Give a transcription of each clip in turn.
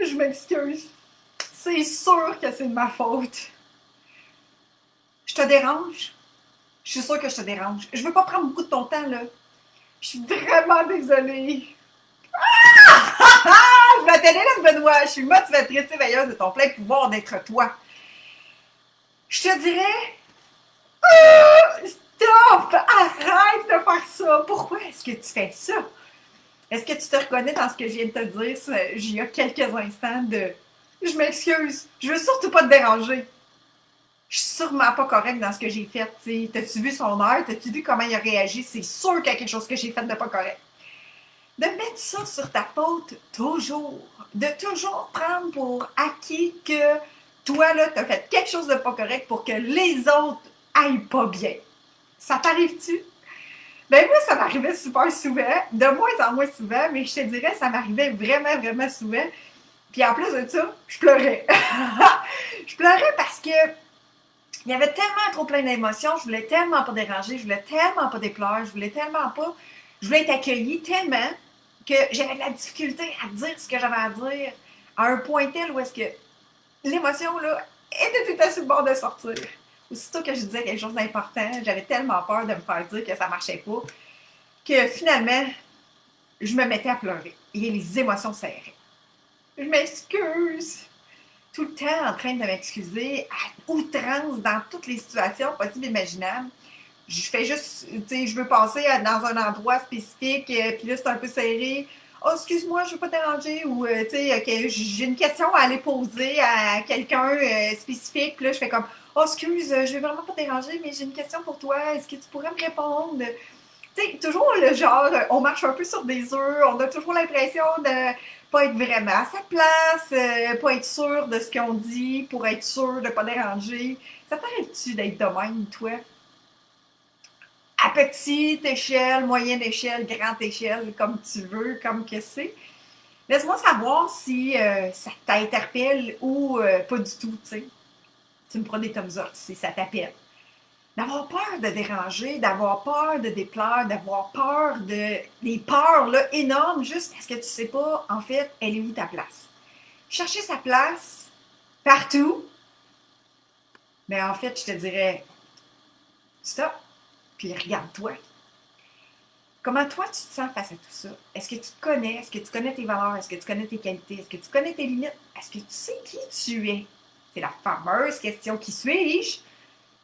Je m'excuse. C'est sûr que c'est de ma faute. Je te dérange? Je suis sûre que je te dérange. Je veux pas prendre beaucoup de ton temps, là. Je suis vraiment désolée. Je m'appelle Hélène Benoît. Je suis motivatrice éveilleuse de ton plein pouvoir d'être toi. Je te dirais... Stop! Arrête de faire ça! Pourquoi est-ce que tu fais ça? Est-ce que tu te reconnais dans ce que je viens de te dire il y a quelques instants de... Je m'excuse. Je veux surtout pas te déranger. Je suis sûrement pas correcte dans ce que j'ai fait. T'sais. T'as-tu vu son air? T'as-tu vu comment il a réagi? C'est sûr qu'il y a quelque chose que j'ai fait de pas correct. De mettre ça sur ta faute toujours. De toujours prendre pour acquis que toi, là, t'as fait quelque chose de pas correct pour que les autres aillent pas bien. Ça t'arrive-tu? Ben moi, ça m'arrivait super souvent, de moins en moins souvent, mais je te dirais, ça m'arrivait vraiment, vraiment souvent. Puis en plus de ça, je pleurais. Je pleurais parce que il y avait tellement trop plein d'émotions, je voulais tellement pas déranger, je voulais tellement pas déplaire, je voulais tellement pas, je voulais être accueillie tellement que j'avais de la difficulté à dire ce que j'avais à dire à un point tel où est-ce que l'émotion, là, était tout à sur le bord de sortir. Aussitôt que je disais quelque chose d'important, j'avais tellement peur de me faire dire que ça marchait pas que finalement, je me mettais à pleurer et les émotions serraient. Je m'excuse. Tout le temps en train de m'excuser à outrance dans toutes les situations possibles et imaginables. Je fais juste, tu sais, je veux passer dans un endroit spécifique, puis là, c'est un peu serré. Oh, excuse-moi, je veux pas te déranger. Ou, tu sais, j'ai une question à aller poser à quelqu'un spécifique. Puis là, je fais comme, oh, excuse, je vais vraiment pas te déranger, mais j'ai une question pour toi. Est-ce que tu pourrais me répondre? Tu sais, toujours le genre, on marche un peu sur des œufs, on a toujours l'impression de pas être vraiment à sa place, pas être sûr de ce qu'on dit pour être sûr de pas déranger. Ça t'arrive-tu d'être de même, toi? À petite échelle, moyenne échelle, grande échelle, comme tu veux, comme que c'est. Laisse-moi savoir si ça t'interpelle ou pas du tout, tu sais. Tu me prends des thumbs up si ça t'appelle. D'avoir peur de déranger, d'avoir peur de déplaire, d'avoir peur de... des peurs là, énormes juste parce que tu sais pas, en fait, elle est où ta place. Chercher sa place partout, mais en fait, je te dirais, stop, puis regarde-toi. Comment toi, tu te sens face à tout ça? Est-ce que tu te connais? Est-ce que tu connais tes valeurs? Est-ce que tu connais tes qualités? Est-ce que tu connais tes limites? Est-ce que tu sais qui tu es? C'est la fameuse question qui suis-je?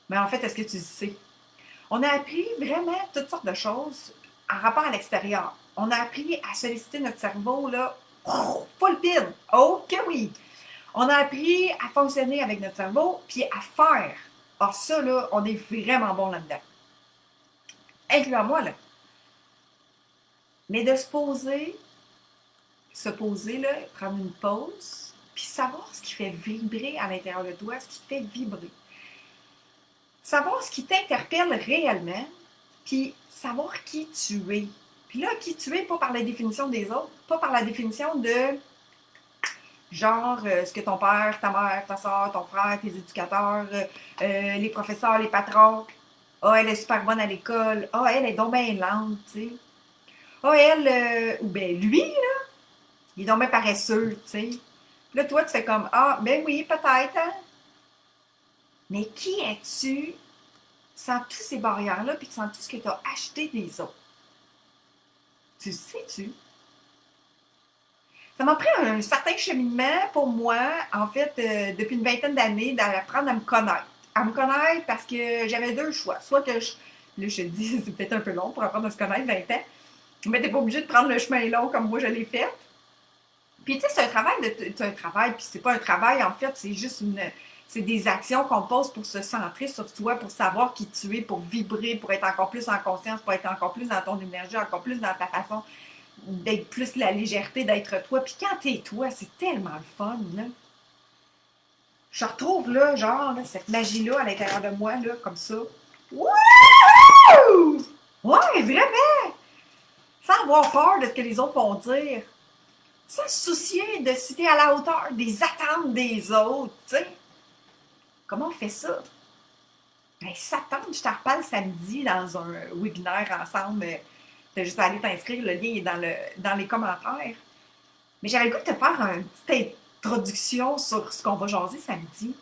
Mais en fait, est-ce que tu le sais? On a appris vraiment toutes sortes de choses en rapport à l'extérieur. On a appris à solliciter notre cerveau, là, full pin. Oh que oui! On a appris à fonctionner avec notre cerveau, puis à faire. Or ça, là, on est vraiment bon là-dedans. Incluant moi, là. Mais de se poser, là, prendre une pause, puis savoir ce qui fait vibrer à l'intérieur de toi, ce qui te fait vibrer. Savoir ce qui t'interpelle réellement, puis savoir qui tu es. Puis là, qui tu es, pas par la définition des autres, pas par la définition de genre ce que ton père, ta mère, ta soeur, ton frère, tes éducateurs, les professeurs, les patrons. Ah, oh, elle est super bonne à l'école. Ah, oh, elle est donc bien lente, tu sais. Ah, oh, elle, ou bien lui, là, il est donc bien paresseux, tu sais. Là, toi, tu fais comme, ah, ben oui, peut-être, hein. Mais qui es-tu sans tous ces barrières-là, puis sans tout ce que tu as acheté des autres? Tu le sais-tu? Ça m'a pris un certain cheminement pour moi, en fait, depuis une vingtaine d'années, d'apprendre à me connaître. À me connaître parce que j'avais deux choix. Soit que là, je te dis, c'est peut-être un peu long pour apprendre à se connaître, 20 ans, mais t'es pas obligé de prendre le chemin long comme moi je l'ai fait. Puis tu sais, c'est un travail, puis c'est pas un travail, en fait, c'est juste c'est des actions qu'on pose pour se centrer sur toi, pour savoir qui tu es, pour vibrer, pour être encore plus en conscience, pour être encore plus dans ton énergie, encore plus dans ta façon d'être plus la légèreté d'être toi. Puis quand t'es toi, c'est tellement le fun, là. Je retrouve, là, genre, là, cette magie-là à l'intérieur de moi, là, comme ça. Wouhou! Ouais, vraiment! Sans avoir peur de ce que les autres vont dire. Sans se soucier de si t'es à la hauteur des attentes des autres, tu sais. Comment on fait ça? Ben, si ça te tente, je te reparle samedi dans un webinaire ensemble. T'as juste à aller t'inscrire, le lien est dans les commentaires. Mais j'avais le goût de te faire un petit introduction sur ce qu'on va jaser samedi.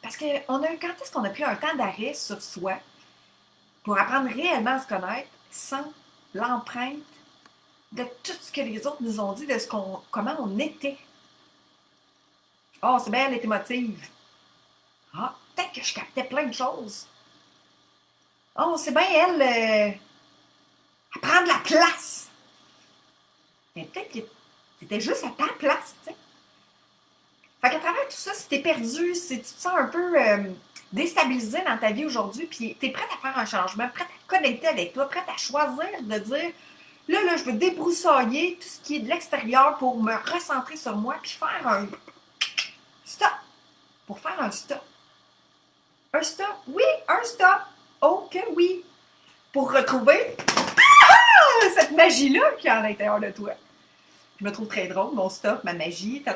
Parce que quand est-ce qu'on a pris un temps d'arrêt sur soi pour apprendre réellement à se connaître sans l'empreinte de tout ce que les autres nous ont dit, de comment on était. Oh, c'est bien, elle est émotive. Ah, peut-être que je captais plein de choses. Oh, c'est bien, elle prend de la place. Mais peut-être que c'était juste à ta place, tu sais. Fait qu'à travers tout ça, si t'es perdu, si tu te sens un peu déstabilisé dans ta vie aujourd'hui, puis t'es prête à faire un changement, prête à te connecter avec toi, prête à choisir de dire, là, je veux débroussailler tout ce qui est de l'extérieur pour me recentrer sur moi, puis faire un stop. Pour faire un stop. Un stop? Oui, un stop. Oh que oui. Pour retrouver cette magie-là qui est à l'intérieur de toi. Je me trouve très drôle, mon stop, ma magie, ta.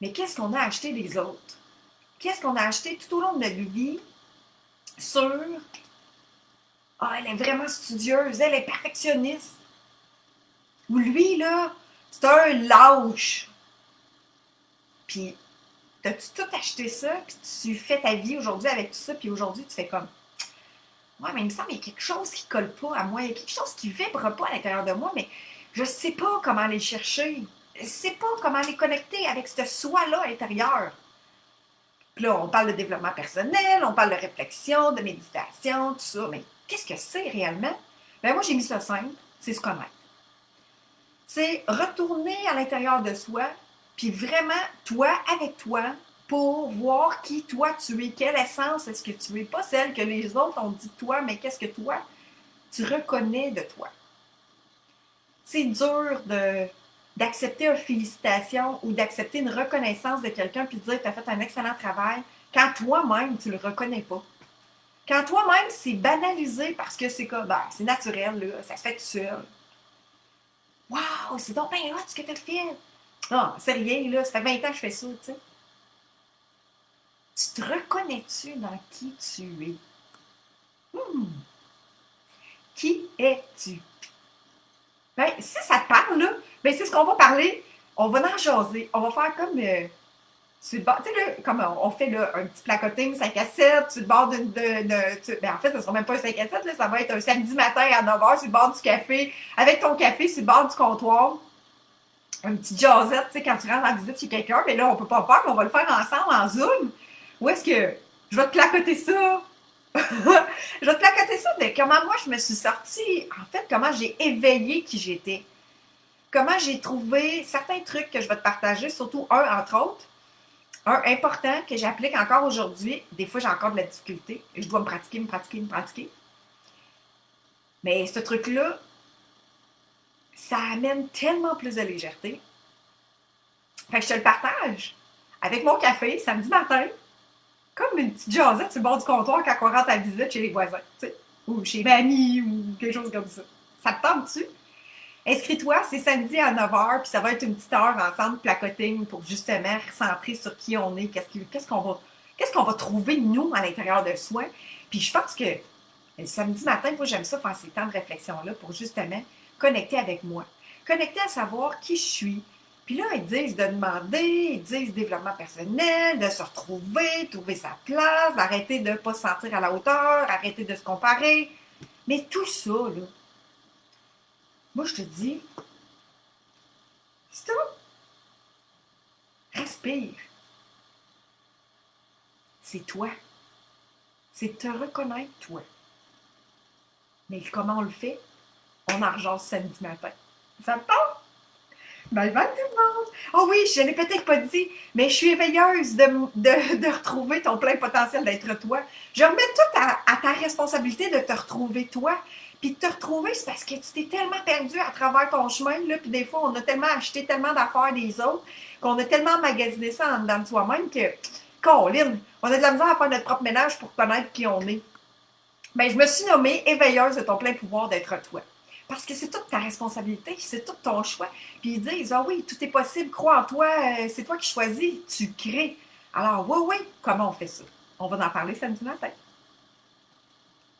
Mais qu'est-ce qu'on a acheté des autres? Qu'est-ce qu'on a acheté tout au long de notre vie sur ah, elle est vraiment studieuse, elle est perfectionniste. Ou lui, là, c'est un lâche. Puis, t'as-tu tout acheté ça, puis tu fais ta vie aujourd'hui avec tout ça, puis aujourd'hui, tu fais comme ouais, mais il me semble qu'il y a quelque chose qui colle pas à moi, il y a quelque chose qui vibre pas à l'intérieur de moi, mais je sais pas comment aller chercher. Je sais pas comment aller connecter avec ce soi-là à l'intérieur. Puis là, on parle de développement personnel, on parle de réflexion, de méditation, tout ça, mais qu'est-ce que c'est réellement? Ben moi, j'ai mis ça simple, c'est se connaître. C'est retourner à l'intérieur de soi, puis vraiment, toi, avec toi, pour voir qui toi tu es, quelle essence est-ce que tu es, pas celle que les autres ont dit de toi, mais qu'est-ce que toi, tu reconnais de toi. C'est dur d'accepter une félicitation ou d'accepter une reconnaissance de quelqu'un puis de dire que tu as fait un excellent travail quand toi-même, tu le reconnais pas. Quand toi-même, c'est banalisé parce que c'est comme, ben, c'est naturel, là, ça se fait tout seul. Waouh, c'est donc bien hot ce que tu as fait. Non, c'est rien, là, ça fait 20 ans que je fais ça, tu sais. Tu te reconnais-tu dans qui tu es? Qui es-tu? Ben, si ça te parle, là, ben, c'est ce qu'on va parler. On va en jaser. On va faire comme sur le bord, tu sais, là, comme on fait là, un petit placoting 5 à 7 sur le bord ben, en fait, ce sera même pas un 5 à 7, là, ça va être un samedi matin à 9h sur le bord du café, avec ton café sur le bord du comptoir. Un petit jazzette, tu sais, quand tu rentres en visite chez quelqu'un, mais là, on peut pas faire, mais on va le faire ensemble en Zoom. Où est-ce que je vais te placoter ça? Je vais te placoter ça de comment moi je me suis sortie, en fait, comment j'ai éveillé qui j'étais. Comment j'ai trouvé certains trucs que je vais te partager, surtout un entre autres. Un important que j'applique encore aujourd'hui. Des fois, j'ai encore de la difficulté. Je dois me pratiquer. Mais ce truc-là, ça amène tellement plus de légèreté. Fait que je te le partage avec mon café samedi matin, comme une petite jasette sur le bord du comptoir quand on rentre à visite chez les voisins, tu sais, ou chez mamie, ou quelque chose comme ça. Ça te tente-tu? Inscris-toi, c'est samedi à 9h, puis ça va être une petite heure ensemble, placoting, pour justement recentrer sur qui on est, qu'est-ce qu'on va trouver, nous, à l'intérieur de soi. Puis je pense que le samedi matin, moi, j'aime ça faire ces temps de réflexion-là pour justement connecter avec moi. Connecter à savoir qui je suis. Puis là, ils disent de demander, ils disent développement personnel, de se retrouver, trouver sa place, d'arrêter de ne pas se sentir à la hauteur, arrêter de se comparer. Mais tout ça, là, moi, je te dis, stop, respire. C'est toi. C'est te reconnaître, toi. Mais comment on le fait? On en rejase samedi matin. Ça te tente? Bye bye tout le monde! Oh oui, je ne l'ai peut-être pas dit, mais je suis éveilleuse de retrouver ton plein potentiel d'être toi. Je remets tout à ta responsabilité de te retrouver toi. Puis de te retrouver, c'est parce que tu t'es tellement perdu à travers ton chemin, là, puis des fois, on a tellement acheté tellement d'affaires des autres, qu'on a tellement magasiné ça en dedans de soi-même que, Colin, on a de la misère à faire notre propre ménage pour connaître qui on est. Ben, je me suis nommée éveilleuse de ton plein pouvoir d'être toi. Parce que c'est toute ta responsabilité, c'est tout ton choix. Puis ils disent, ah oui, tout est possible, crois en toi, c'est toi qui choisis, tu crées. Alors, oui, comment on fait ça? On va en parler samedi matin.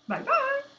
Bye bye!